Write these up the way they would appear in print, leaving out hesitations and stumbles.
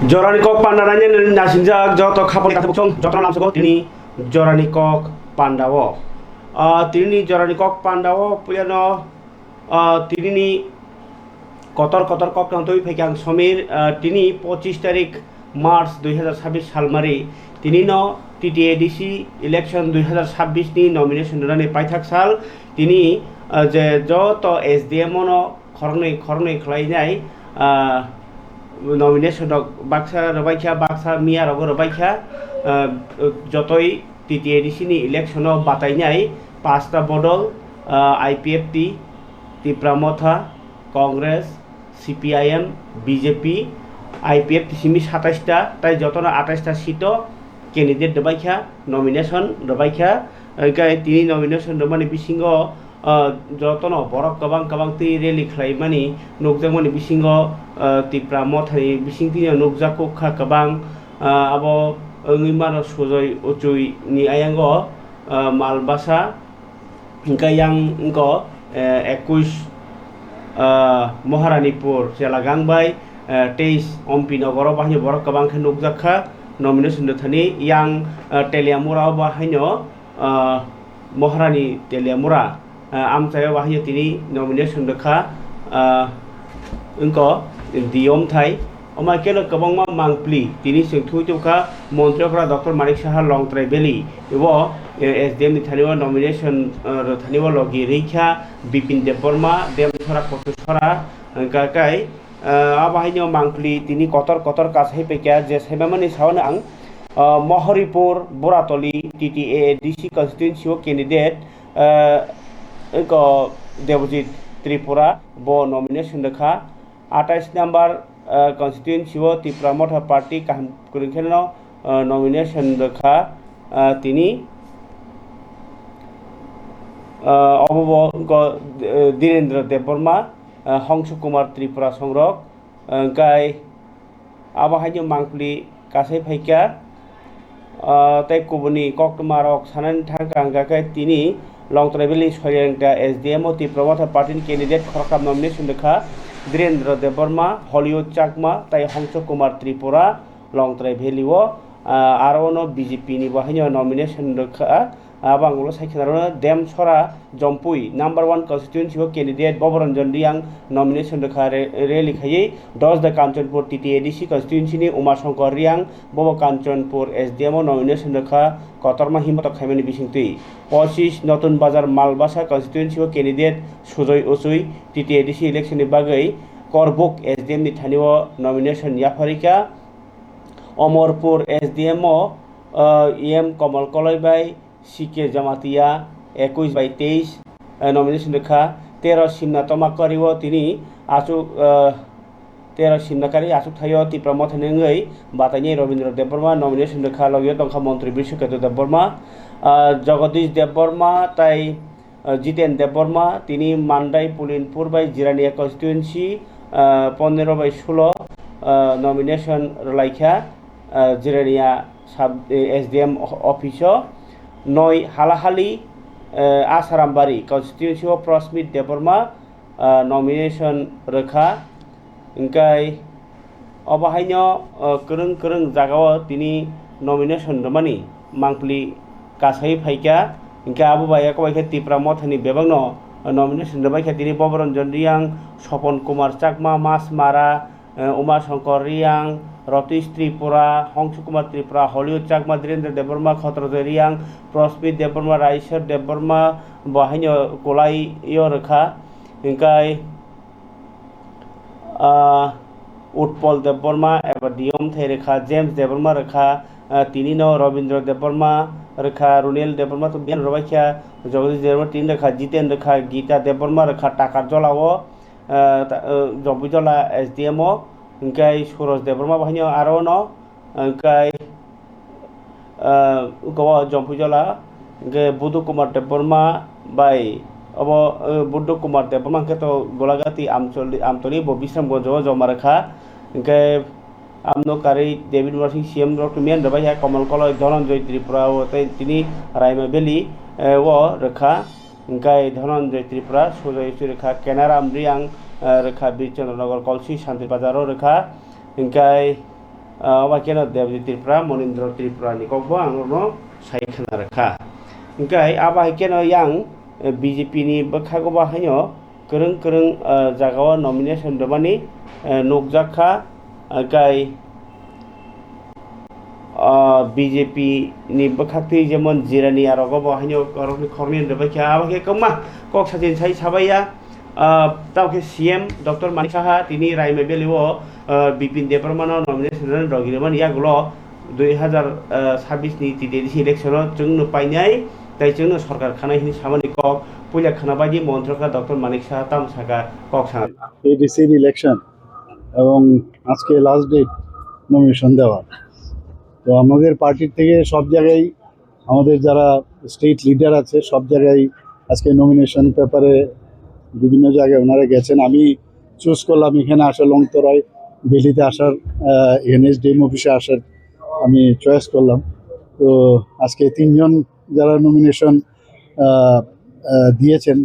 Jorani Kok Pandaranya nasinjak joto kapal kata bukong joto nam sego tini Jorani Kok Pandawo. Tini Jorani Kok Pandawo puyano tini kotor kok nantoi pegang somir tini 25 তারিখ March 2026 সাল মারি tini no TTADC election 2026 ni nomination rani paithak sal tini je joto SDM no khornoi khlainai nomination baksa robaikha baksa miya rogo robaikha jotoi TTADC ni election o batainai pasta bodol IPFT Tipramotha Congress CPIM BJP IPFT simi 27 টা তাই যতনা 28 টা সিটও candidate দবাইখা nomination দবাইখা গায় তিনি nomination দমানি বিসিঙ্গ যতন বরক কবাং তি rally খাই মানি নুকজাকমানি বিসিঙ্গ Tipramotha bising tini nukjako kha kabang abo ongi mano sojoi uchui ni ayango malbasa hingga yang engko 21 Maharanipur Jelagangbay 23 Ompinogoro bahnya borok kabang kha nukjakha nomination thani yang Teliamura bahnya Maharani Teliamura amsayo bahnya tini nomination dekha engko diom thai oma kelo kabangma mangpli tini sengthui tuka montrokra Dr. Manik Saha long traibeli ibo SDM ni thaniwa nomination thaniwa logi reikha Bipin Deborma dem thora kotusora gakai abahinyo mangpli tini kotor kasai pekya je sebamani sawana ang Maharipur Boratoli TTADC constituency candidate engko Debojit Tripura bo nomination dekha 28 number constituency o Tipramotha party kaham kuringkheno nomination dekha tini obo Direndra Deborma Hongsho Kumar Tripura songrok kai abahajo mangpli kasai phaikya tai kubuni kokmarok sanan thangka kai tini long travelli soyengta SDM o Tipramotha party candidate khorkam nomination dekha Direndra Deborma Hollywood Chakma tai Hongsho Kumar Tripura long travelli o arono BJP ni bahanya nomination dekha abangulo saikhinarona dem sora jompui number 1 constituency o candidate Boboranjan Riang nomination dekha rally khayei 10 the Kanchanpur TTADC constituency ni Uma Shankar Riang Bobo Kanchanpur SDM o nomination dekha kotorma himata khaimani bisingtui 25 Notun Bazar Malbasa constituency o candidate Sujoi Uchui TTADC election ni bagai Korbuk SDM ni thaniwo nomination yafarika Omorpur SDM o EM Kamal Koloi bai CK Jamatia 21/23 nomination dekha 13 Simna Tomakariwo tini asuk 13 Simnakari asuk thayo Tipramotha nengai batani Robindra Deborma nomination dekha logyo tongkha Montri Bishketu Deborma Jagadish Deborma tai Jiten Deborma tini Mandai Pulinpur bai Jirania constituency 15/16 nomination rolaikha Jirania sub SDM office Noi Halahali Asarambari constituency o Prosmit Deborma nomination rekha ingkai obahainyo kereng jagao tini nomination domani mangpli kasai phaikya ingkai abu baya ko baikha Tipramotha ni bebangno nomination dobaikha tini Boboranjan Riang Sopon Kumar Chakma Masmara Uma Shankar Riang Rotish Tripura Hongsho Kumar Tripura Hollywood Chakma Direndra Deborma Khotroje Riang Prosmit Deborma Raishar Deborma bahainyo kolai yo rekha ingkai Utpol Deborma eba diom thai rekha James Deborma rekha tini no Robindra Deborma rekha Runel Deborma to bian robaikha Jagadish Deborma tin rekha Jiten rekha Gita Deborma rekha Takarjola o Jompujola SDM o ingkai Suros Deborma bahanyo arono ingkai ukawa Jompujola ingkai Budu Kumar Deborma bai abo Budu Kumar Deborma keto Golagati Amtoli bo Bisram Gojo Jomarekha ingkai amno kari David Marsing CM Dr. Mian Rabaya Kamal Koloi Dhananjay Tripura o tini Raima Beli o rekha ingkai Dhananjay Tripura Sujoi rekha Kenaram Riang rekha Birchandranagar Kolsi Shanti Bazaro rekha ingkai Wakena Devji Tripura, Monindra Tripura ni kok bo angno saikana rakha. Engkai aba keno yang BJP ni bakhago bahanyo kereng jagawa nomination domani nokjakha engkai BJP ni bakhakti jemon jirani arogo bahanyo korokni khorni ndebakha aba ke koma kok sajin sai sabaya tauke CM Dr. Manik Saha tini Raime Beliwo Bipin Deparmano nomination rogireman yagulo 2026 ni TDC election jungno painai tai jungno sarkar khana hini samani kok puja khana baji মন্ত্রকা doctor Manik Saha তাম সাকা কক সানা TDC election এবং আজকে last date nomination দেওয়া তো আমাদের পার্টির থেকে সব জায়গায় আমাদের যারা স্টেট লিডার আছে সব জায়গায় আজকে নমিনেশন পেপারে বিভিন্ন জায়গায় ওনারা গেছেন আমি চুজ করলাম এখানে আসার লংতরায় দিল্লিতে আসার এনএসডিএম অফিসে আসার আমি চয়েস করলাম তো আজকে তিনজন যারা নমিনেশন দিয়েছেন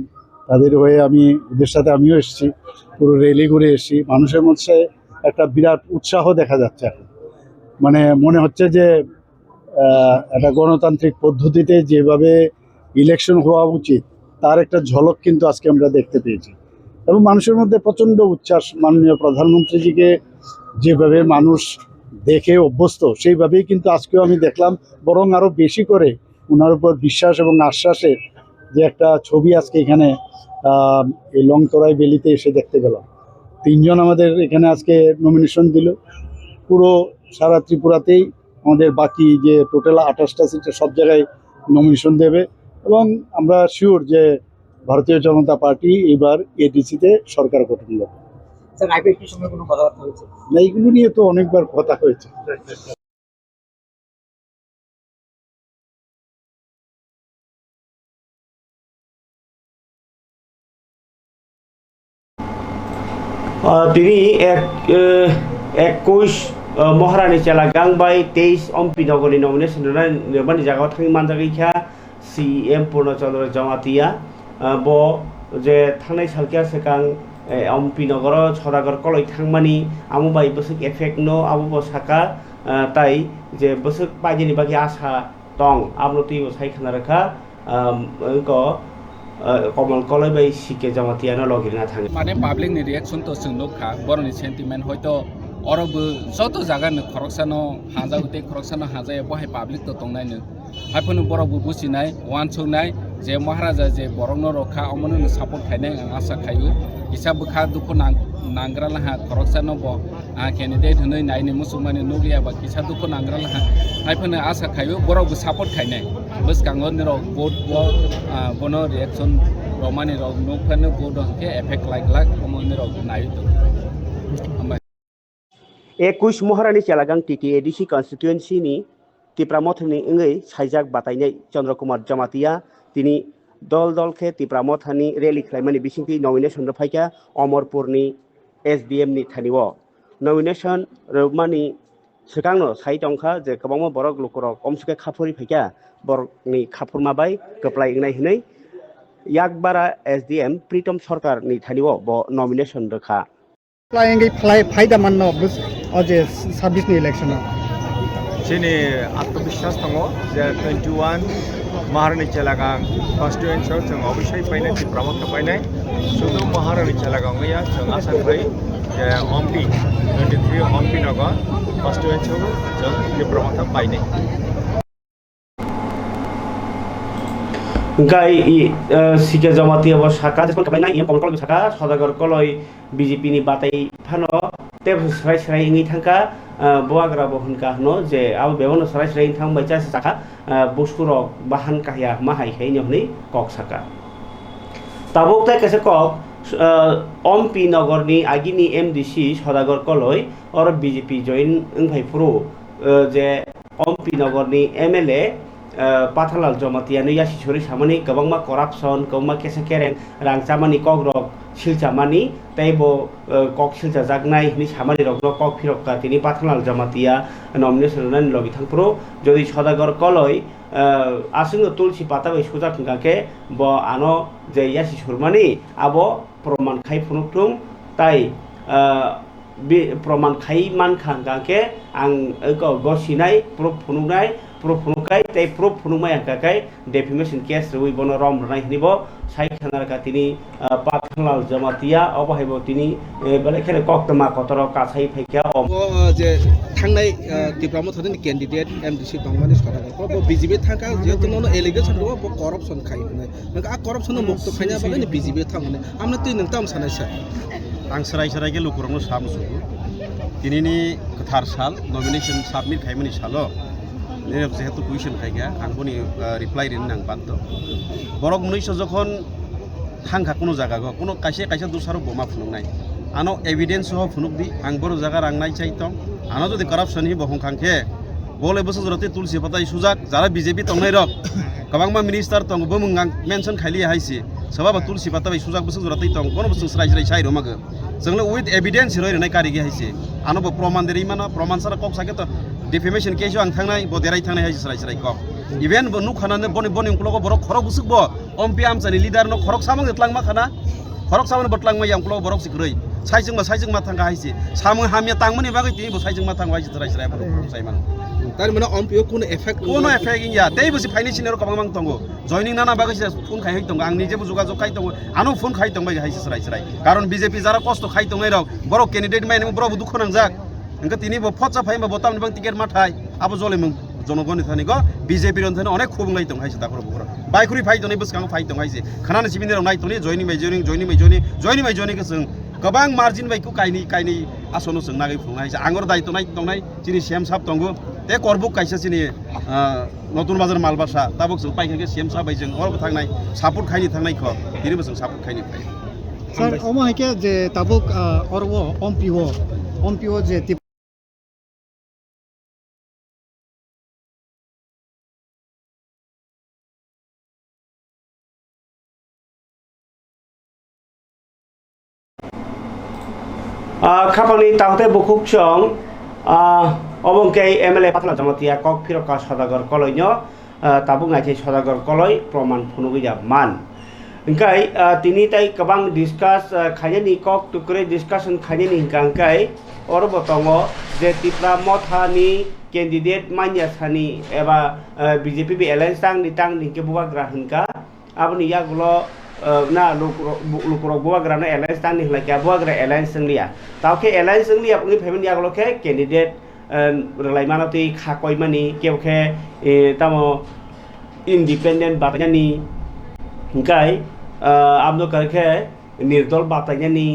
তাদের হয়ে আমি ওদের সাথে আমিও এসেছি পুরো র্যালি করে এসেছি মানুষের মধ্যে একটা বিরাট উৎসাহ দেখা যাচ্ছে এখন মানে মনে হচ্ছে যে একটা গণতান্ত্রিক পদ্ধতিতে যেভাবে ইলেকশন হওয়া উচিত তার একটা ঝলক কিন্তু আজকে আমরা দেখতে পেয়েছি এবং মানুষের মধ্যে প্রচণ্ড উচ্ছ্বাস মাননীয় প্রধানমন্ত্রীজিকে যেভাবে মানুষ দেখে অভ্যস্ত সেইভাবেই কিন্তু আজকেও আমি দেখলাম বরং আরও বেশি করে ওনার উপর বিশ্বাস এবং আশ্বাসের যে একটা ছবি আজকে এখানে এই লংতরাই বেলিতে এসে দেখতে পেলাম তিনজন আমাদের এখানে আজকে নমিনেশন দিল পুরো সারা ত্রিপুরাতেই আমাদের বাকি যে টোটাল 28টা সিটে সব জায়গায় নমিনেশন দেবে এবং আমরা শিওর যে ভারতীয় জনতা পার্টি এবার এডিসিতে সরকার গঠন করবে স্যার আইপিএফটির সঙ্গে কোনো কথাবার্তা হয়েছে না এইগুলো নিয়ে তো অনেকবার কথা হয়েছে তিনি 21 মহারানী চেলা গাংবাই 23 অম্পি নগরী নমিনেশন নির্বাণী জায়গা থাকি মানজাগৈখা CM পূর্ণচন্দ্র জমাতিয়া ব যে থাंनाय সালকিয়া সেকাং অম্পি নগর সদাগর কলই থাংমানি আমুবাই বসক এফেক্ট নো আবুব সাকা তাই যে বসক পাইজেনি বাকি আশা দं আমনতি সাইখানা রাখা কমল কলই বাই সিকে জমাতিয়ানো লগিনা থাङो माने पाब्लिक नि रिएक्शन तो सोंदोखा बरनि सेंटिमेंट हयतो अरबो जत जागानो खरकसानो हाजाउते खरकसानो हाजाय बहाय पाब्लिक तो तंनायनो हायफोनो बरबो बुसिनाय वान सौनाय जे महाराजा जे बरंनो रखा अमनो सपोर्ट खायनाय आं आशा खायो हिसाब बखा दुखु नांग्रा लाहा खरकसानो ब कैंडिडेट हनै नायनो मुसुमाने नुलिया बा किसा दुखु नांग्रा लाहा हायफोनो आशा खायो बरबो सपोर्ट खायनाय बस कांगो निरो बोट बनो रिएक्शन रोमानी रो नुफानो बोट के एफेक्ट लाइक अमनो रो नायो 21 মহারানী চেলাগাং TTADC কনস্টিটুয়েন্সি নি তিপ্রামথনি ইংৈ সাইজাক বাতাইনাই চন্দ্রকুমার জমাতিয়া তিনি দল খে তিপ্রামথানি রেলি খাইমানি বিসিংতি নমিনেশন ফাইকা অমরপুরনি SDM ni thaniwo nomination rokmani sikangno sai tongkha je kwbangma borok lukurok omsuke khapuri faika borokni khapurma bai koplai ingnai hinai yakbara SDM Pritom Sarkar ni thaniwo bo nomination rekha Flying फायदा माननो बस अजे 26 नि election जोंनि आत्मविश्वास दङ जे 21 महारानी चेलागां कन्स्टिटुएन्सियाव जों अबयस्से फैनाय त्रिपुरायाव फैनाय शुद्ध महारानी चेलागांया जों आसा खालामो जे एमपि 23 एमपि नगर कन्स्टिटुएन्सियाव जों त्रिपुरायाव फैनाय गाई सिके जमातिया ब साका जखन कबायना इम कमल साका सदागर कलय BJP ni batai phano te srai ingi thangka boagra bo hunka hno je abo bebono srai thang bai cha saka buskurok bahan kahya mahai khai nyoni kok saka tabok ta kase kok ompi nagorni agini MDC Sadagar Kalai or BJP join 응fai puro je ompi nagorni MLA Pathalal Jomatiano yasi chori samani kabangma corruption kabangma kesa kereng rangchamani kogrok silchamani taibo kok silcha jagnai ni samani rokno kok phirokka tini Pathalal Jomatia nomination nan logi thangpro jodi Sadagar Kalai asung tulsi pata bai suja khangake bo ano je yasi chormani abo proman khai phunuktung tai प्रमाण खाई मानखां गाके आं गसिनाय proof फुनुनाय proof फुनुखाय तै proof फुनुमाय गाकाय defamation case Ravi बनो रम रनाय हिनिबो साइखानार कातिनि पाथलाल जमातिया अबहायबो तिनि बलेखेरे कक्तमा Qatar कासाय फैकिया जे थांनाय दिप्लामा थादों candidate MDC बांमानि सरागा को बीजेपी थांका जेतु नो एलिगेशन दो बो करप्शन खायने नों आ करप्शन मुक्त खायना बाले बीजेपी थांने आमना तै नोंताम सानायसा आं सोराय लुकुरावनो सामसुगु दिनैनि गोथार साल नमिनेशन साबमिट खायमोनि सालो जेहेतु कुइसन खायगा आंबोनि रिप्लाइ रिन नां बाद्द बरक मुनैस जखन थांखा कोनो जागा कोनो कायसे दुसारो बोमा फुनुंनाय आनो एविडेंस हो फुनुकदि आं बर जागा रांनाय चाइतों आनो जदि करप्शन हि बहंखांखे बोले बसो जरते तुलसी पताय सुजाक जारा बीजेपी तंगनाय रक गोबांमा मिनिस्टार तंग बमुंगां मेंशन खायलि हायसि सबाबा तुलसी पताय सुजाक बसो जरते तंग कोनो बसो स्राय साइरो मागो जोंनो विथ एविडेंस रयनाय कारिगे हायसि आनो प्रमाण देरि माना प्रमाण सारा कक साके तो डिफेमेशन केसो आं थांनाय बदेराय थांनाय हायसि स्राय कक इभेन बनु खानाने बनि उंखलग बरक खरक बुसुकबो एमपी आमसानि लिडार न खरक सामं जतलांमा खाना खरक सामं बतलांमा यांखलग बरक सिखरै साइजों मा थांगा हायसि सामं हामिया तांमोनि बागै तिनि साइजों मा थांगा हायसि स्राय बरक साइमान तार माने एमपी कोनो एफेक्ट इया दै बसि फाइनेन्सियेल कबां मां तंगो जॉइनिंग नाना बागै फोन खाय हई तंगो आं निजेबो जुगाजग खाय तंगो आनो फोन खाय तंबाय हायसि स्राय कारण बीजेपी जारा कष्ट खाय तंगनाय रक बरक कैंडिडेट मायने बरक दुख नांजाक इंका तिनि बो फचा फाइमा बोताम निबां टिकेट माथाय आबो जलेमों जनगणनि थानिगो बीजेपी रन थाने अनेक खुबुंनाय दं हायसि दाखर बुरा बाइकुरि फाइ तंनि बसकां फाइ तंग हायसि खानानि सिबिनि नाय तंनि जॉइनिंग बाय जॉइनिंग जों गोबां मार्जिन बायखौ कायनि आसनो जों नागै फुंनाय आंगर दायित्व नाय जिनि सीएम साहब तंगो ते करबुक कायसा जिनि नतुन बाजार मालबासा ताबुक जों पाइखिनके सीएम साहब बाय जों अरबो थांनाय सापोर्ट खायनि थांनाय ख दिनबो जों सापोर्ट खायनि फाय सर अमायके जे ताबुक अरबो एमपीओ जे खापानि ताहते बुकुक सं अबंके एमएलए पाथला जमातिया कक फिरका सदागर कलयनो ताबुक नायचे सदागर कलय प्रमाण फुनुगैया मान इंकाय तिनि ताय गोबां डिसकास खायनि कक टुकरे डिसकाशन खायनि हिंकांकाय अरबो तंगो जे तिप्रा मथानि कैंडिडेट मान्या सानि एबा बीजेपी बे एलायंस तां निके बुवाग्रा हिंका आबनि यागुलो ना लुकुरक बुवाग्रानो एलायंस तां नि हलाय बुवाग्रा एलायंस लिया तावके एलायंस लिया उनि फेमिन यागुलो के कैंडिडेट रलायमानति खाकयमानि केवखे तामो इंडिपेंडेंट बातायानि हिंकाय आबनो करखे निर्दल बातायानि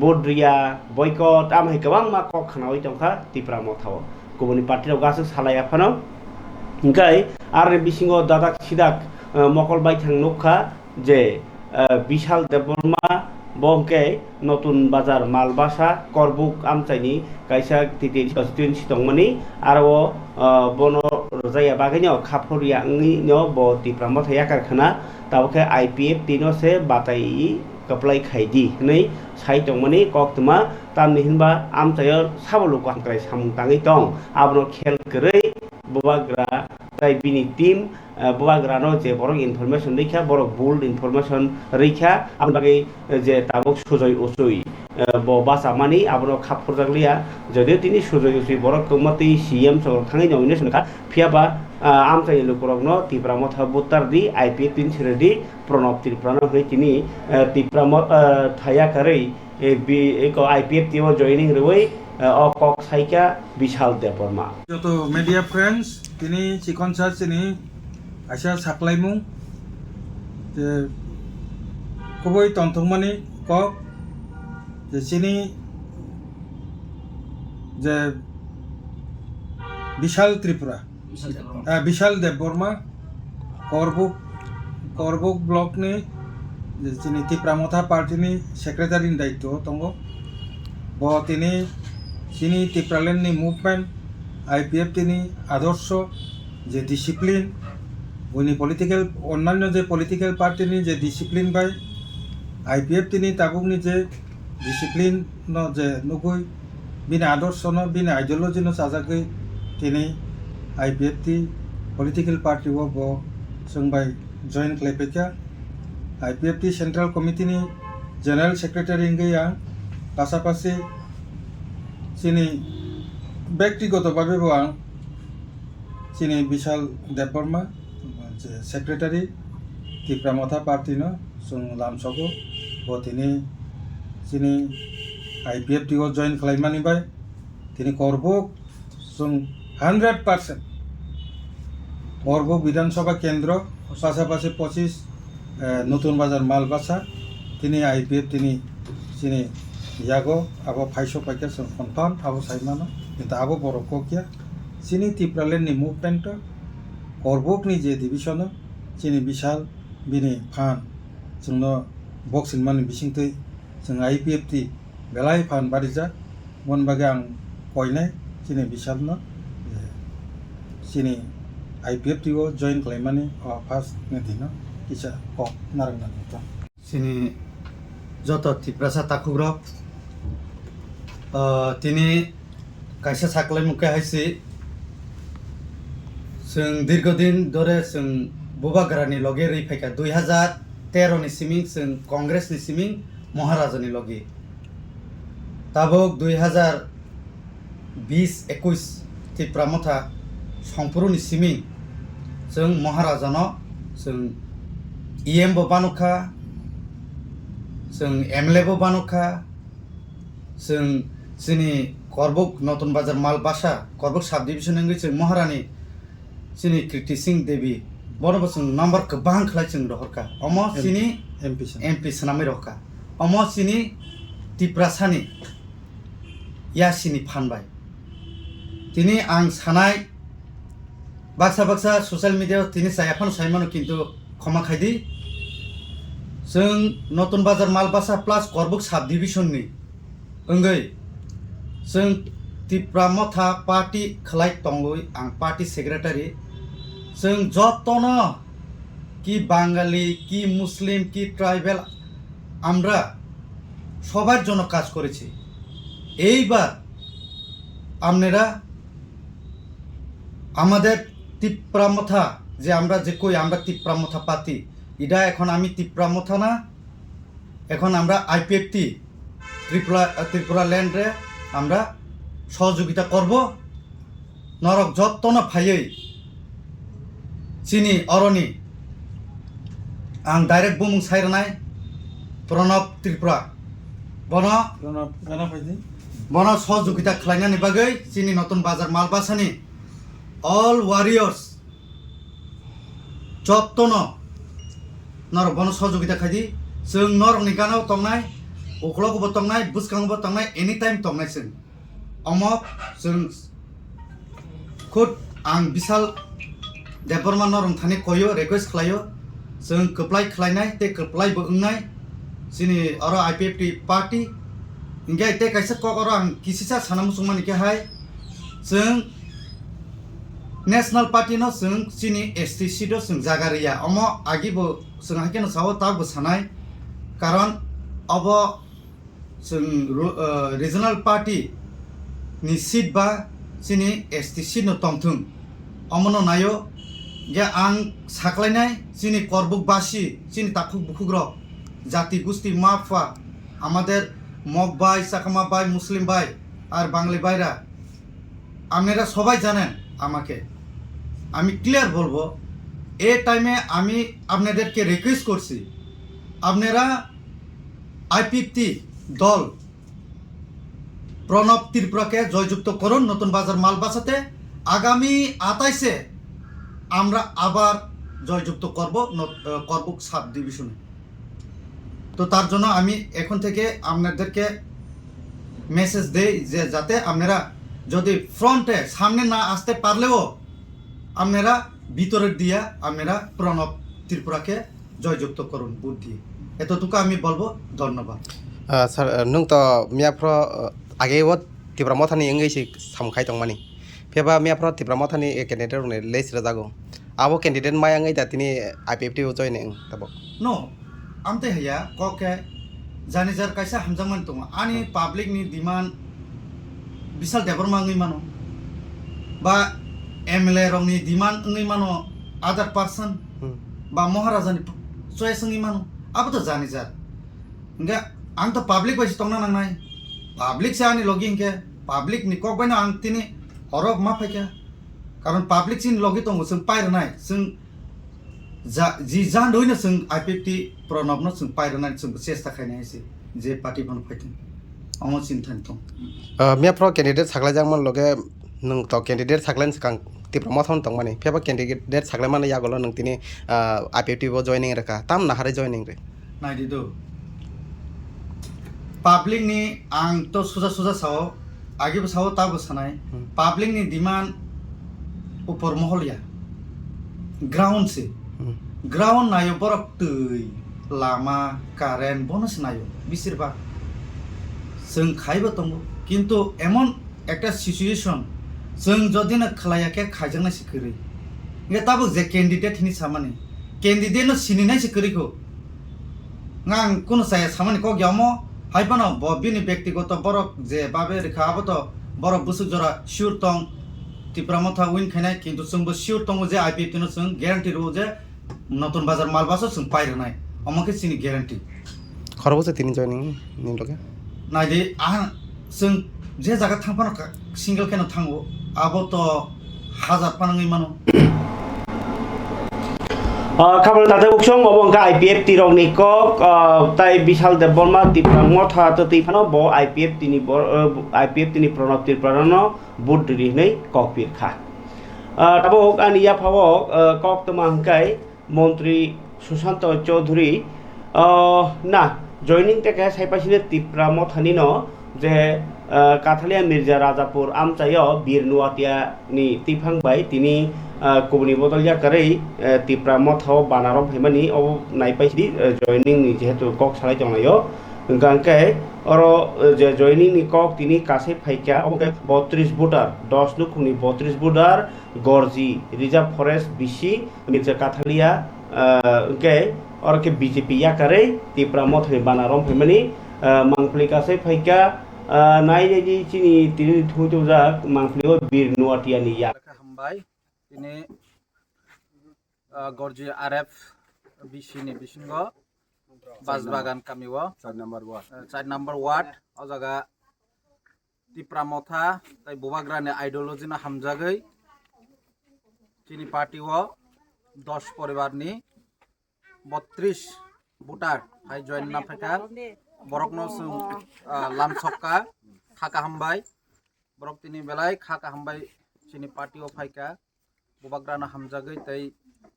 बोद्रिया बयकट आमहाय गोबां मा कक खानावै दंखा तिप्रा मथाव गुबुननि पार्टियाव गासै सालाया फानो हिंकाय आरो बिसिङाव दादाक सिदाक मकलबाय थां नखा जे विशाल देबबर्मा बंके नतुन बाजार मालबासा करबुक आमचाइनि कायसा तिति कन्स्टिट्युएन्सि दंमोनि आरो बनो रजाया बागैनो खाफरिया नो ब तिप्रा मथाया कारखाना ताबके आईपीएफ तिनो से बाताई कपलाय खायदि नै साइ दंमोनि कक्तमा तामनि हिनबा आमचायो साबलुक हांक्राय सामुंताङै दं आबनो खेल गरै बुवाग्रा ताय बिनि टीम बुवाग्रानो जे बरक इनफरमेशन रैखा बरक बोल्ड इनफरमेशन रैखा आम बागै जे ताबक सुजय उसुय ब बासामानि आबनो खाफरजागलिया जदि तिनि सुजय उसुय बरक कमति सीएम सर थाङै नमिनेशन का फियाबा आमचाय लुकुरकनो तिप्रा मथा बुतारदि आईपीएफ तिन सिरदि प्रणब तिप्रानो है तिनि तिप्रा थाया करै एक आईपीएफ तिव जॉइनिंग रवै कक साइका विशाल देबबर्मा যত মিডিয়া ফ্রেন্ডস তিনি চিকনসা চিনি আশা সাকলাইমু যে খুবই তন্থমানি কক যে চিনি যে বিশাল ত্রিপুরা বিশাল দেববর্মা করবুক ব্লকনি যে চিনি ত্রিপুরামথা পার্টিনি সেক্রেটারিनि दायित्व दङ ब তিনি ত্রিপুরালেন্ডनि मुभमेंट आईपीएफ तिनि आदर्श जे डिसिप्लिन उनि पलिटिकल अन्यान्य जे पलिटिकल पार्टिनि जे डिसिप्लिन बाय आईपीएफ तिनि ताबुकनि जे डिसिप्लिन न जे नुगुय बिनि आदर्श न बिनि आइडियोलॉजी न साजागै तिनि आईपीएफ ति पलिटिकल पार्टी वो ब संबाय जॉइन खालायफैखा आईपीएफ ति सेंट्रल कमिटिनि जनरल सेक्रेटारि गैया पासापासि চিনি ব্যক্তিগতভাবেও आं চিনি বিশাল দেববর্মা যে সেক্রেটারি তীব্রামথা পার্টিनो जों लामसावो তিনি চিনি आइपिएफटिआव जइन खालामनानै তিনি करबुक जों 100% करबुक विधानसभा केंद्र पाशापाशि 25 नतुन बाजार मालबासा তিনি आइपिएफ তিনি চিনি यागो आबो फाइसो पाइके जों कनफार्म आबो साइमानो কিন্তু आबो बर'खौ किया চিনি তীব্রালেननि मुभमेंट करबुकनि जे डिविजन চিনি বিশাল बिनि फान जोंनो बक्सिंमानि बिसिंथै जों आइपिएफटि बेलाय फान बारिजा मन बागे आं कयनाय चिनि बिशालनो चिनि आइपिएफटिआव जइन खालामनानै फार्स्ट दिनो किसा कक नारंनानै sini joto tiprasa takugrok tini kaisa saklai muke haisi जों दीर्घदिन धरे जों बुबाग्रानि लगे रैफायखा 2013 नि सिमिं जों कांग्रेस नि सिमिं महाराजानि लगे ताबक 2020-21 তীব্রামথা संपुरुनि सिमिं जों महाराजानो जों इएम बो बानुखा जों एमएलए बो बानुखा जों जोंनि करबुक नतुन बाजार मालबासा करबुक साब डिविजन नंगै जों महारानी जोंनि कृति सिंह देवी बरबो जों नम्बर गोबां खालाय जों रहरखा अमो सिनि एमपि सनामै रहखा अमो सिनि तिप्रासानि यासिनि फानबाय तिनि आं सानाय बाक्सा बाक्सा ससियेल मिडियायाव तिनि सायाफान साइमानो किन्तु क्षमा खायदि जों नतुन बाजार मालबासा प्लास करबुक साब डिविजननि ओंगै जों তীব্রামথা पार्टी खालाय तंगै आं पार्टी सेक्रेटारि जों जतनो कि बांगाली कि मुस्लिम कि ट्राइबेल আমরা সবার জন্য কাজ করেছি এইবার আপনারা আমাদের তীব্রামথা যে আমরা যে কই আমরা তীব্রামথা পাতি এটা এখন আমি তীব্রামথা না এখন আমরা আইপিএফটি ত্রিপুরা ল্যান্ডে আমরা সহযোগিতা করব নরক যত্ন ফাইयै চিনি অরণি आं डाइरेक्ट बुमुं सायरनाय प्रणब त्रिपुरा बन सहयोगिता खालामनायनि बागै चिनि नतुन बाजार मालबासानि अल वारियर्स जत्न नर बन सहयोगिता खायदि जों नरनि गानाव तंनाय उख्लगबो तंनाय बुसखांबो तंनाय एनी टाइम तंनाय जों अमक जों खुद आं विशाल देबबर्मा नरं थानि कयो रिक्वेस्ट खालायो जों खोप्लाय खालायनाय ते खोप्लाय बोगनाय जोंनि आरो आइपिएफटि पार्टी इंगे ते कायसा ककर आं किसिसा साना मुसुमानि के हाय जों नेशनल पार्टी न जों जोंनि एसटिसि दो जों जागारिया अम आगिबो जों हाकेन साव ताबो सानाय कारण अब जों रिजनल पार्टी नि सीट बा जोंनि एसटिसि न तंथुं अमनो नायो যে आं साख्लायनाय जोंनि करबुकबासि जोंनि ताखुक बुखुग्र জাতি গোষ্ঠী মাফা আমাদের মগ ভাই চাকমা ভাই মুসলিম ভাই আর বাঙালি ভাইরা আপনারা সবাই জানেন আমাকে আমি ক্লিয়ার বলবো এই টাইমে আমি আপনাদেরকে রিকোয়েস্ট করছি আপনারা আইপিএফটি দল প্রণব ত্রিপুরাকে জয়যুক্ত করুন নতুন বাজার মালবাসাতে আগামী 28-এ আমরা আবার জয়যুক্ত করব করবুক সাব ডিভিশনে তো তার জন্য আমি এখন থেকে আপনাদেরকে মেসেজ দেই যে যাতে আপনারা যদি ফ্রন্টে সামনে না আসতে পারলেও আপনারা ভিতরের দিয়া আপনারা প্রণব ত্রিপুরাকে জয়যুক্ত করুন বুদ্ধি এতটুকু আমি বলবো ধন্যবাদ স্যার নों তো মিয়াফ্র আগে ও তীব্রামথানি এঙ্গেসি সামখাই তংমানি फेबा मियाफ्रा তীব্রামথানি कैंडिडेट ने लेस रजागो आबो कैंडिडेट मायांगै दा तिनी आईपीएफटी जॉइनिंग तबो नो आमते हैया कके जानि जार कायसा हामजामान दङ आनि पाब्लिक नि डिमान्ड विशाल देबबर्मा ngै मानो बा एमएलए रंनि डिमान्ड ngै मानो अदर पर्सन बा महाराजानि चॉइस ngै मानो आबो त जानि जार इंगा आं त पाब्लिक बायसि तंना नांनाय पाब्लिक से आनि लगिंग के পাবলিক নি কক বাইনা आं तिनी हरब मा फायखा कारण पाब्लिक सिन लगे दङ जों पायरनाय जों जि जान होइनो जों IPFT प्रणबनो जों पायरनाय जों चेष्टा खायनायसै जे पार्टी बन फायथों अमो चिन्ता दं मियाफ्र कैंडिडेट साग्लायजांमोन लगे नों तो कैंडिडेट साग्लायन सिगां तिप्रमथन दंमानि फेबा कैंडिडेट साग्लायमानो यागल नों तिनि IPFT बो जॉइनिंग रेखा ताम नाहारे जॉइनिंग रे नायदिदो पाब्लिक नि आं तो सुजा साव आगेबो साव ताबो सानाय पाब्लिक नि डिमांड ऊपर महलिया ग्राउंड से ग्राउंड नायो बरक दै लामा कारेन्ट बनस नायो बिसोरबा जों खायबो दङ किन्तु एमन একটা सिचुएशन जों जदिनो खलायाके खायजोंनाय सिखोरै ये ताबो जे कैंडिडेट हिनि सामाने कैंडिडेट नो सिनिनाय सिखोरैखौ ngang kuno saya samani ko gyamo haipano bo bini ব্যক্তিগত borok je babe rekha abato borok busuk jora sure tong tipramotha win khainai kintu sungbo sure tong je IPFT no sung guarantee ro je নতুন বাজার মাল বাসো sung pairo nai আমাকে চিনি guarantee খরবসে তিনি joining নি লগে নাইদে जों जे जागा थांफानो सिंगल केनो थांगो आबोथ हाजार पानाङै मानो खाबल दाते बुकसं अबंका IPFT रंनि कक ताइ बिशाल देबबर्मा तिप्रामथा तैफानो ब IPFT नि प्रणब तिप्रानो बुट रिनै कक पिरखा ताबक आनिया फावक कक तमांकाय मन्त्री सुशांत चौधुरी ना जॉइनिंग टेके साइपासिने तिप्रामथानि न जे काथालिया मिर्जा राजापुर आमचायो बीर नुवातिया नि तिफांबाय तिनि कुबनि बदलिया करै तिप्रामथाव बानारम हेमानि अब नाइपाइसि जॉइनिंग नि जेहेतु कक सालाय दंनायो गांके अरो जे जॉइनिंग नि कक तिनि कासे फाइका अब 32 भोटार 10 नुखुनि 32 भोटार गरजी रिजर्व फरेस्ट बिसि मिर्जा काथालिया के और के बीजेपी या करे तिप्रामथानि बानारम हेमानि मांगफ्लि कासे फाइका नाइ जे चिनि तिनि थुजौजा मांगफ्लिओ बीर नुवातियानि या हामबाय दिनै गरजी RF बिसिनि बिसिंगो बाजबागान कामिओ 4 नम्बर वार्ड अ जागा तिप्रामथा ताइ बुबाग्रानि आइडियोलॉजी ना हामजागै चिनि पार्टीओ 10 परिवारनि 32 भोटार हाइ जॉइन ना फायका बरकनो जों लामसक्का खाका हामबाय बरक तिनि बेलाय खाका हामबाय चिनि पार्टीओ फायका बुबाग्राना हामजागै तै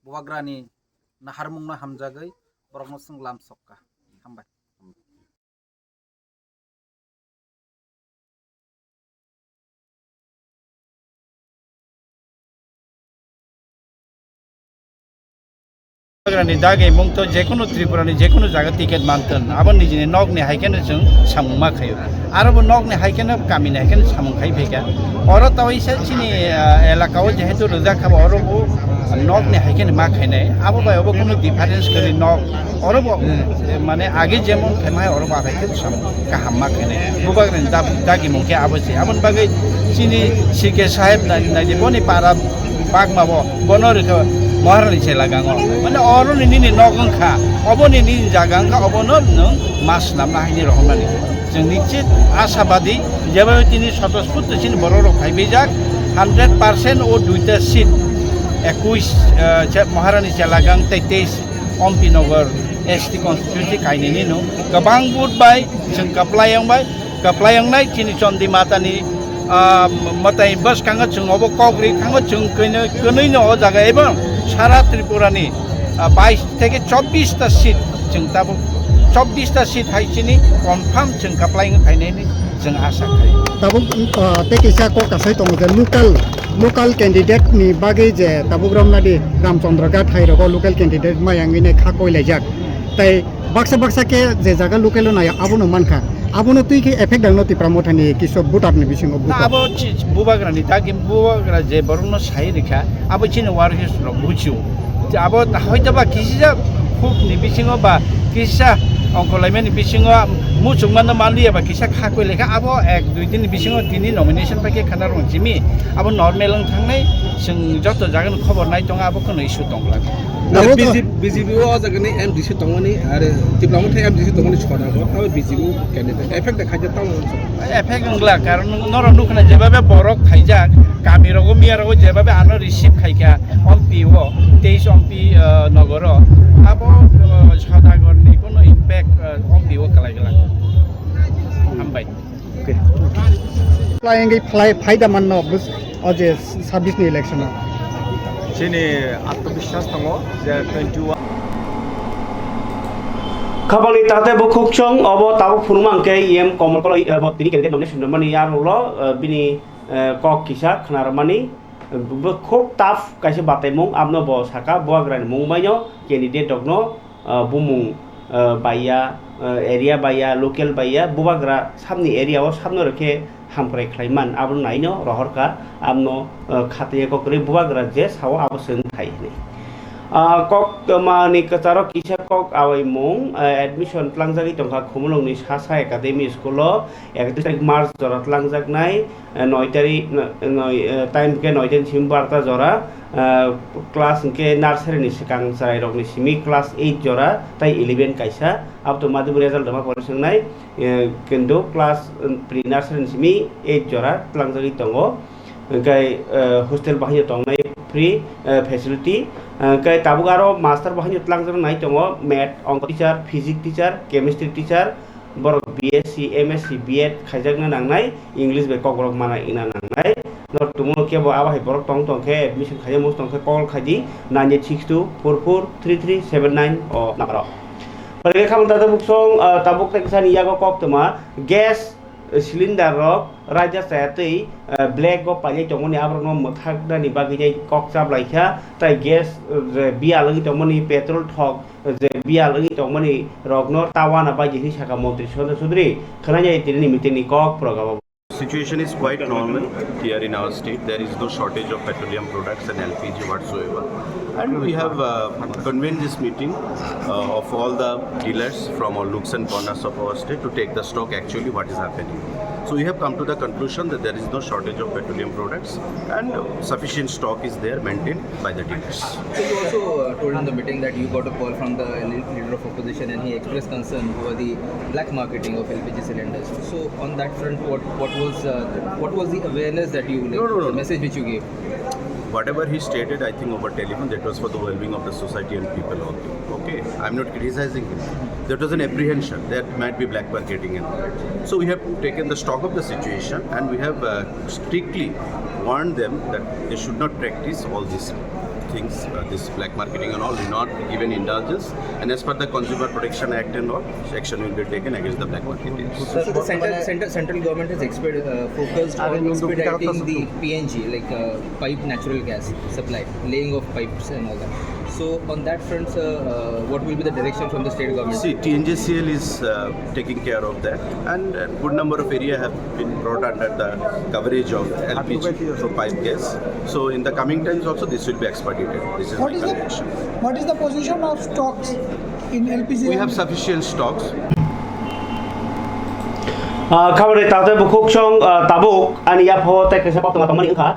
बुबाग्रानि नाहारमुंना हामजागै बरकनो जों लामसक्का हामबाय बुबाग्रानि दागे मुंतो जेकुनु त्रिपुरानि जेकुनु जागा टिकेट मानतन आबो निजिनि नगनि हाइकेनो जों सामुमा खायो आरोबो नगनि हाइकेनो गामिनि हाइकेनो सामुखाय फैगा अरो तावैसे चिनि एलाकाव जेहेतु रोजा खाबो अरोबो नगनि हाइकेनो मा खायनाय आबो बायबो कुनु डिफारेंस करि नग अरोबो माने आगे जेमन खायमाय अरोबो हाइकेनो सामु गाहाम मा खायनाय बुबाग्रानि दागे मुंखे आबोसे आबन बागै चिनि सीके साहेब नाइदि बनि पारा बागमाबो बनोरखो महारानी चेलागांग माने अरनि निनि नगंखा अबनि निनि जागांखा अबनो नों मास नामना हायनि रहमानि जों निश्चित आशाबादी जेबो तिनि स्वतःस्फूर्त सिन बररो फाइबेजाक 100% ओ दुइटा सीट 21 महारानी चेलागांग 23 अम्पी नगर ST कन्स्टिट्युएन्सि कायनिनि नो गोबां बुट बाय जों कप्लायंनाय चिनि चन्दी मातानि मताय बस खांगा जों अब कग्रि खांगा जों कनैनो अ जागा एबं सारा त्रिपुरानि 22 থেকে 24টা सीट जों दाबो 24टा सीट हाइचिनि कन्फार्म जों काप्लायंग फायनायनि जों आशा खायो ताबो पेकेसा को कासै दङ जे लोकल कैंडिडेट नि बागै जे ताबुग्रामनादि रामचंद्र घाट हाइरगो लोकल कैंडिडेट मायांगिने खाकयलायजाक ताइ बाक्सा के जे जागा लोकल नाय आबोनो मानखा आबोनो तुइके एफेक्ट दांनो तिप्रामथानि किसो बुटारनि बिसिङाव आबो बुबाग्रानि दागे बुबाग्रा जे बरनो साइ रेखा आबो चिनो वारहिस र बुचिउ आबो हयतोबा किसिजा खुब नि बिसिङाव बा किसिजा অঙ্কলাইমেন্ট বিসিङाव মুসুকমান মানলিয়া বা কিসা খাকই লেখা আবো 1-2 दिन বিসিङाव তিনি নমিনেশন পাকে খানা রঞ্জিমি আবো নরমেল थांनाय जों যত জায়গায় খবর নাই দङ আবো কোনো issue দংলা BJP o jagani MDC tongmani are diplomata MDC tongmani chhora go tabe BJP candidate effect dekhai taw effect নংলা কারণ নর নুকনা যেভাবে বরক খাইজাক কামিরগো মিয়ারগো যেভাবে আনো রিসিভ খাইকা অম্পি ও 23 অম্পি নগর আবো সদাগরনি কোনো ইমপ্যাক্ট অম্পি ও কালাইগলা হামবাই फ्लाइंगै फायदा माननो बस अजे 26 नि इलेक्शनाव जोंनि आत्मविश्वास दङ जे 21 खाबानि ताते बुखुकचों अब ताबो फुरमांके एम कमलकल बत्तिनि केलके नमिनेशन माने यारलो बिनि कक किसा खनारमानि खूब टाफ काइसे बातायमुं आमनो ब साका बग्रान मुंबाइनो कैंडिडेट दगनो बुमुं बाया एरिया बाया लोकल बाया बुबाग्रा सामनि एरियाव सामनो रखे हामफ्राय ख्लाइमान आबो नाइनो रहरका आमनो खाते ककरे बुबाग्रा जे साव आबो सों थाइने कक मानि कचारो किसा कक आवै मुं admission tlangjagi tongkha khumulongni sasa academy school 31 तारिख मार्च जरा tlangjaknai 9 तारिख टाइम के 9 दिन सिम 12 जरा क्लास के नार्सारी नि सिकां साराय रगनि सिमी क्लास 8 जरा ताइ 11 काइसा अब तो मादुब रिजल्ट दमा परसंनाय किन्तु क्लास प्रि नार्सारी नि सिमी 8 जरा tlangjagi tongo गाय हस्टेल बाहाय तंनाय फ्री फैसिलिटी गाय ताबुगारो मास्टर बाहाय तलांजर नाय दङ मैथ अंक teacher physics teacher chemistry teacher बर बीएससी एमएससी बीएड खायजागना नांनाय इंग्लिश बे कग्रक माना इना नांनाय नट तुमो केबो आबाहाय बरक तंग तंखे एडमिशन खाय मस तंखे कल खायदि 9862443379 अ नाम्बार परगे खामन दादा बुकसं ताबुक तेकसानि यागो कक्तमा गैस सिलिंडर रक राजा सायतै ब्लैक गो पाले तंगनि आब्रनो मथागदानि बागै कक जाब्लाइखा ताइ गैस बियालंगि तंगनि पेट्रोल ठक जे बियालंगि तंगनि रगनो तावाना बायदि हिसाका मन्त्रि सदस्य सुद्रि खनाय तिनि मिटिंनि कक प्रगाव Situation is quite normal here in our state. There is no shortage of petroleum products and LPG whatsoever. And we have convened this meeting of all the dealers from all nooks and corners of our state to take the stock actually what is happening. So we have come to the conclusion that there is no shortage of petroleum products and sufficient stock is there maintained by the dealers. So you also told in the meeting that you got a call from the leader of opposition and he expressed concern over the black marketing of LPG cylinders. So on that front, what was the awareness that you the message which you gave? Whatever he stated, I think over telephone, that was for the well-being of the society and people only. Okay, I'm not criticizing him. There was an apprehension that might be black marketing and all that. So we have taken the stock of the situation and we have strictly warned them that they should not practice all these things, this black marketing and all, do not given indulgence. And as per the Consumer Protection Act and all, action will be taken against the black marketing. So the central government has focused on expediting the PNG, like pipe natural gas supply, laying of pipes and all that. So on that front, what will be the direction from the state government? See, TNJCL is taking care of that, and a good number of area have been brought under the coverage of LPG, so pipe gas. So in the coming times also this will be expedited. This is my direction. What is the position of stocks in LPG? We have sufficient stocks. खाबानि ताते बुखुकचों Tabuk आनि याफो तेकसा पतमा तमनि खा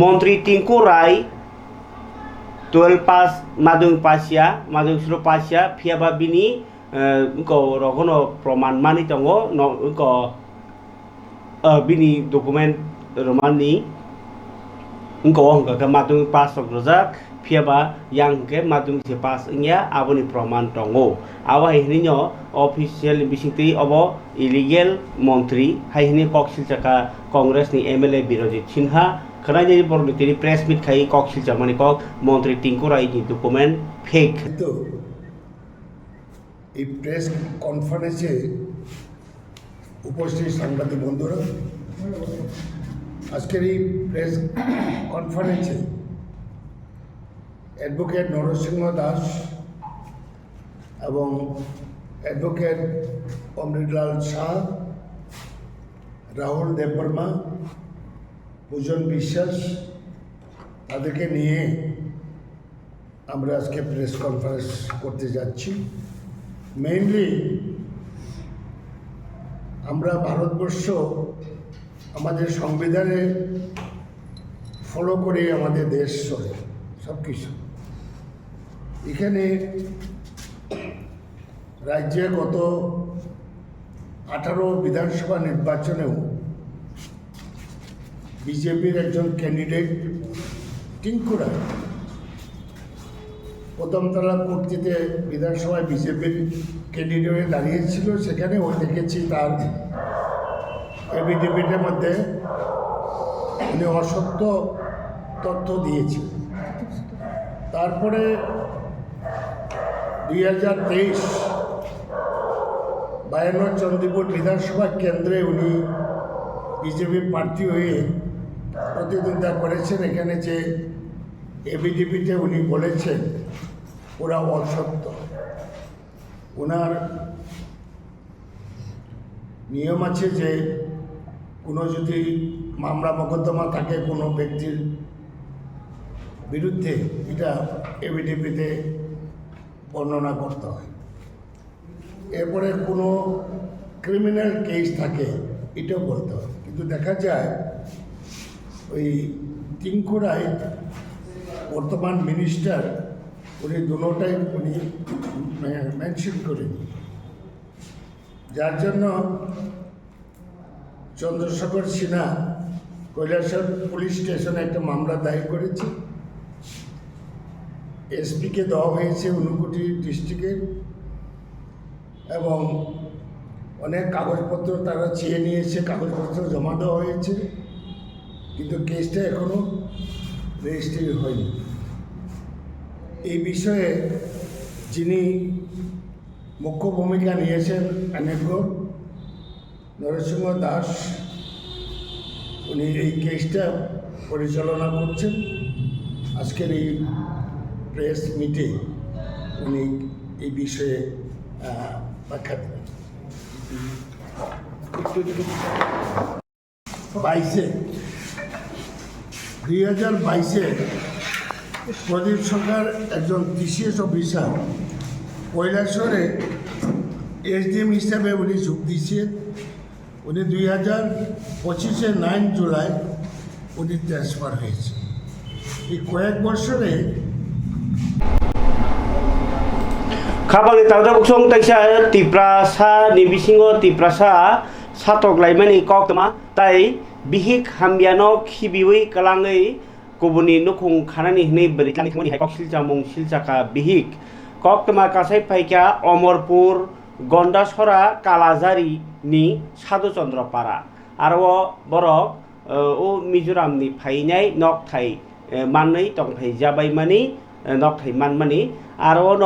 मंत्री टिंकु राय 12 पास मादुं पासिया मादुं सुरो पासिया फियाबा बिनि को रगनो प्रमाण मानि दङो को बिनि डकुमेन्ट रोमाननि को हंगा मादुं पास रजाक फियाबा यांके मादुं से पास इया आबनि प्रमाण दङो आवा हिनिनो ऑफिशियल बिसिंति अबो इलीगल मंत्री हाइनि कक्सिल जाका कांग्रेसनि एमएलए बिरजित सिन्हा खनाय बरमितिनि प्रेस मिट खाइ कक्सिल जामानि कक मंत्री टिंकु रायनि डकुमेन्ट फेक तो এই প্রেস কনফারেন্সে উপস্থিত সাংবাদিক বন্ধুরা আজকের এই প্রেস কনফারেন্সে অ্যাডভোকেট নরসিংহ দাস এবং অ্যাডভোকেট অমৃতলাল শাহ, রাহুল দেববর্মা, পূজন বিশ্বাস তাদেরকে নিয়ে আমরা আজকে প্রেস কনফারেন্স করতে যাচ্ছি। মেইনলি আমরা ভারতবর্ষ আমাদের সংবিধানে ফলো করে আমাদের দেশ চলে সব কিছু। এখানে রাজ্যে গত 18 বিধানসভা নির্বাচনেও বিজেপির একজন ক্যান্ডিডেট টিঙ্কু রায় প্রথমতলা কর্তৃতে বিধানসভায় বিজেপির ক্যান্ডিডেটে দাঁড়িয়েছিল। সেখানেও দেখেছি তার এফিডেভিটের মধ্যে উনি অসত্য তথ্য দিয়েছেন। তারপরে 2023 52 চন্দ্রপুর বিধানসভা কেন্দ্রে উনি বিজেপি প্রার্থী হয়ে প্রতিদ্বন্দ্বিতা করেছেন। এখানে যে এফিডেভিটে উনি বলেছেন ওরা অসত্য। ওনার নিয়ম আছে যে কোনো যদি মামলা মোকদ্দমা থাকে কোনো ব্যক্তির বিরুদ্ধে, এটা এফিডেভিটে বর্ণনা করতে হয়। এরপরে কোনো ক্রিমিনাল কেস থাকে এটাও বলতে হয়। কিন্তু দেখা যায় ওই টিঙ্কু রায় বর্তমান মিনিস্টার, উনি দুটোটাই উনি মেনশন করেনি, যার জন্য চন্দ্রশেখর সিনহা কৈলাসহর পুলিশ স্টেশনে একটা মামলা দায়ের করেছে। এসপিকে দেওয়া হয়েছে ঊনকোটি ডিস্ট্রিক্টের, এবং অনেক কাগজপত্র তারা চেয়ে নিয়েছে, কাগজপত্র জমা দেওয়া হয়েছে, কিন্তু কেসটা এখনও রেজিস্ট্রি হয়নি। এই বিষয়ে যিনি মুখ্য ভূমিকা নিয়েছেন অনেক নরসিংহ দাস, উনি এই কেসটা পরিচালনা করছেন। আজকের এই প্রেস মিটে উনি এই বিষয়ে ব্যাখ্যা দেবেন। 2022 প্রদীপ সরকার একজন টিসিএস অফিসার কৈলাসহরে এসডিএম হিসাবে উনি যোগ দিয়েছেন। উনি 2025 9 জুলাই উনি ট্রান্সফার হয়েছে। এই কয়েক বছরে খাবাংনি তাজা বুকসং তাইসা তিপ্রাসা নিবিসিংহ তিপ্রাসা সাতক লাইমানি ককতমা তাই বিহিক হামবিয়ানো খিবিউই কালাङै गुबुननि नुखुं खानानि हनै बरिखानि खामानि हाय कक सिलचामुं सिलचाका बिहिक ककतमा कासाय फाइका अमरपुर गन्डासरा कालाजारि नि साधुचन्द्र पारा आरो बरक ओ मिजोरामनि फाइनाय नकथाय माननै तंफाय जाबायमानि नकथाय मानमानि आरो न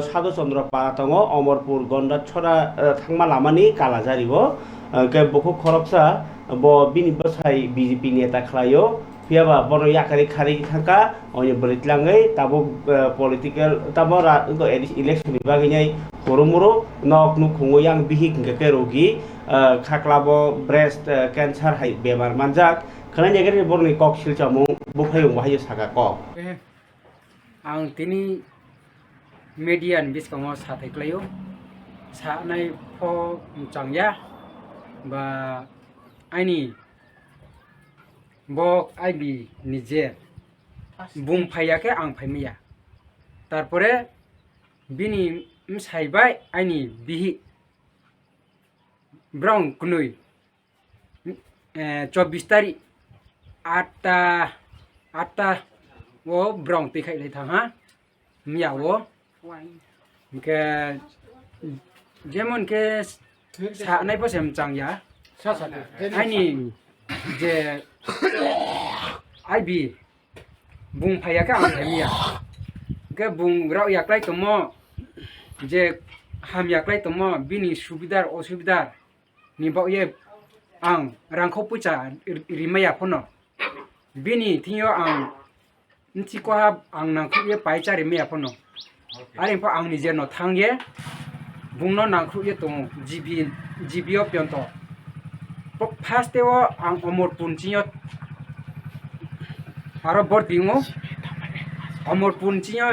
साधुचन्द्र पारा दङ अमरपुर गन्डासरा थांमा लामानि कालाजारिबो के बखौ खरकसा ब बिनि बसाय बिजेपि नेता खलायो फियाबा बनो याकारि खारि थांका अनि बरितलाङै ताबो पलिटिकल ताबो इलेक्शन बागैनाय हरमुरो नक नुखुङै आं बिहिक के रोगि खाख्लाबो ब्रेस्ट कैंसर हाय बेमार मानजाक खनाय नेगेरि बरनि कक सिलचामु बुफायं बाहाय सागा क आं तिनि मेडियान बिस्काङाव साथायख्लायो सानाय फ चांया बा आइनि बक आइबि निजे बुंफायाखै आं फायमिया तारपरे बिनि साइबाय आइनि बिहि ब्राउन कुनुइ 24 तारिख 8 वो ब्राउन तिखाइलै थाङा मियावो के जेमन के सानाय पसेम चांया आइनि जे आइबि बुंफायाखै आं फायमिया के बुंग्राव याक्लाय तम जे हाम याक्लाय तम बिनि सुबिदार असुबिदार निबावये आं रांखौ पैसा रिमाया फनो बिनि थियो आं नथिको आं नांखौ ये पाइचा रिमाया फनो आरो एम्फा आं निजे न थांगे बुंनो नांखौ ये तम जिबियो प्यन्त फार्स्ट देव आं अमरपुर चियो आरो बरदिङो अमरपुर चियो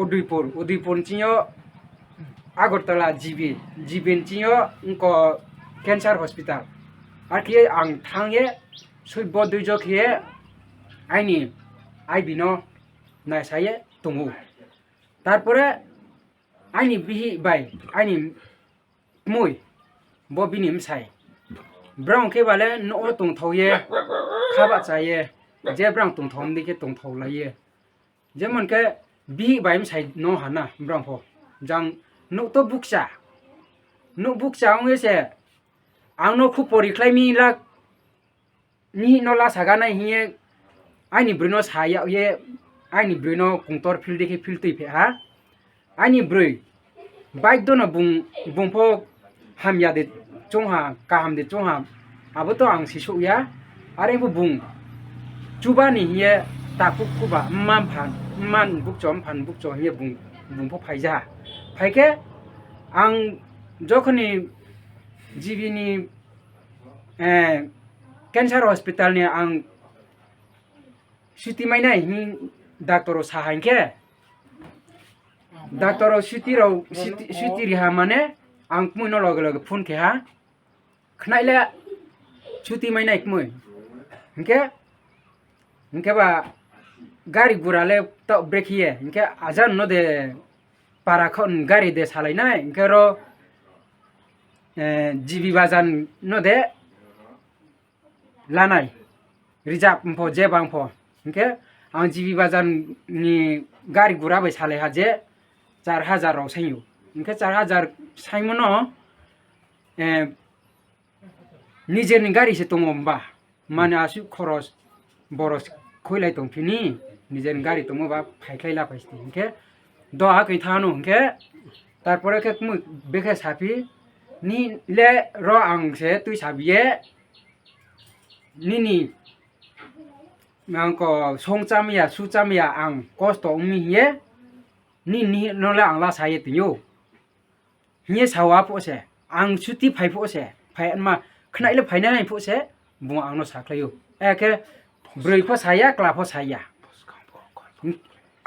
उदयपुर चियो আগরতলা জিবিন চিও ইনকো ক্যান্সার হসপিটাল আর কি আং থাঙে সুইব দুইজ খিয়ে আইনি আইবিনো নাইসায়ে তমু তারপরে আইনি বিহি বাই আইনি মুই ববিনিম সাই ব্রাউন কে বালে নো তংথौये খাবা চাইয়ে যে ব্রাউন তংথौम দিকে তংথौ লাইয়ে যেমন কে বিহি বাইম সাই নো হানা ব্রাউন ফো जां नुक तो बुकसा अंगेसे आंनो खु परिख्लाय मिला नि नला सागा नाय हिए आइनि ब्रनो साया ये आइनि ब्रनो कुंतर फिल्ड देखि फिल्ड तै फे हा आइनि ब्रै बाइक दोनो बुंफो हामया दे चोंहा काहाम दे चोंहा आबो तो आं सिसु या आरे बु बुं चुबा नि हिए ताकु कुबा मान बुकचम फान बुकचो हिए बुंफो फाइजा फाइके आं जखनि जिबिनि कैंसर हॉस्पिटल ने आं सुति माइना हि डाक्टर साहाइके डाक्टर सुति रिहा माने आं मुइनो लगे लगे फोन के हा खनाइले सुति माइना इकमुइ इनके बा गाड़ी गुराले तो ब्रेक हिए इनके आजान न दे पाराखन गाड़ी दे सालायनाय इनके रो जिबि बाजान न दे लानाय रिजार्व फो जे बांफो इनके आं जिबि बाजान नि गाड़ी गुरा बै सालाय हाजे 4000 राव सायु इनके 4000 सायमनो निजेनि गाड़ी से दङबा माने आसु खरस बरस खयलाय दंफिनि निजेनि गाड़ी दङबा फायख्लायला फायसि इनके दहा गैथानो इनके तारपरे के मु बेखे साफि नि ले र आंसे तुइ साबिये निनि आंको संचामिया सुचामिया आं कष्ट उमिये नि नला आंला साये तियो हिये सावा पोसे आं सुति फाइफोसे फायमा खनाइले फाइनाय फोसे बु आंनो साख्लायो एके ब्रैफो साया क्लाफो साया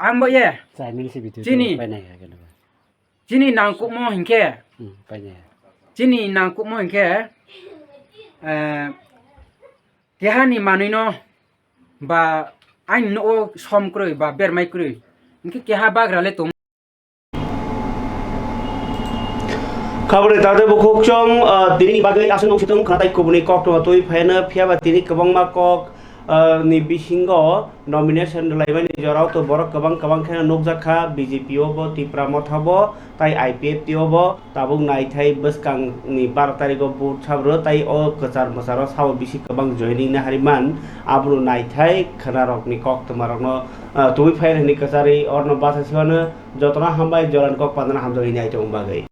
आंबो ये जिनि नांकु मो हिंके जिनि नांकु मो हिंके देहानि मानैनो बा आइन नो सम क्रय बा बेरमाय क्रय इनके केहा बाग्राले तो खबरे तादे बखोकचम दिनि बागै आसन ओसितम खाताय कुबनि कक्टमा तोय फायना फियाबा दिनि गोबांमा कक नि बिसिंगो नमिनेशन लाइबानि जराव तो बरक गोबां खेना नोकजाखा बीजेपी ओबो तिप्रा मथाबो ताई आईपीएफ तिओबो ताबुक नायथाय बसकां नि 12 तारिखो बुट साब्रो ताई ओ कचार मसारो साव बिसि गोबां जयनिं ना हारिमान आब्रु नायथाय खनारक नि कक्टमारनो तोय फायना नि कचारि अर्न बासासिवानो जतना हामबाय जरान कक पादना हामजोय नायथों बागै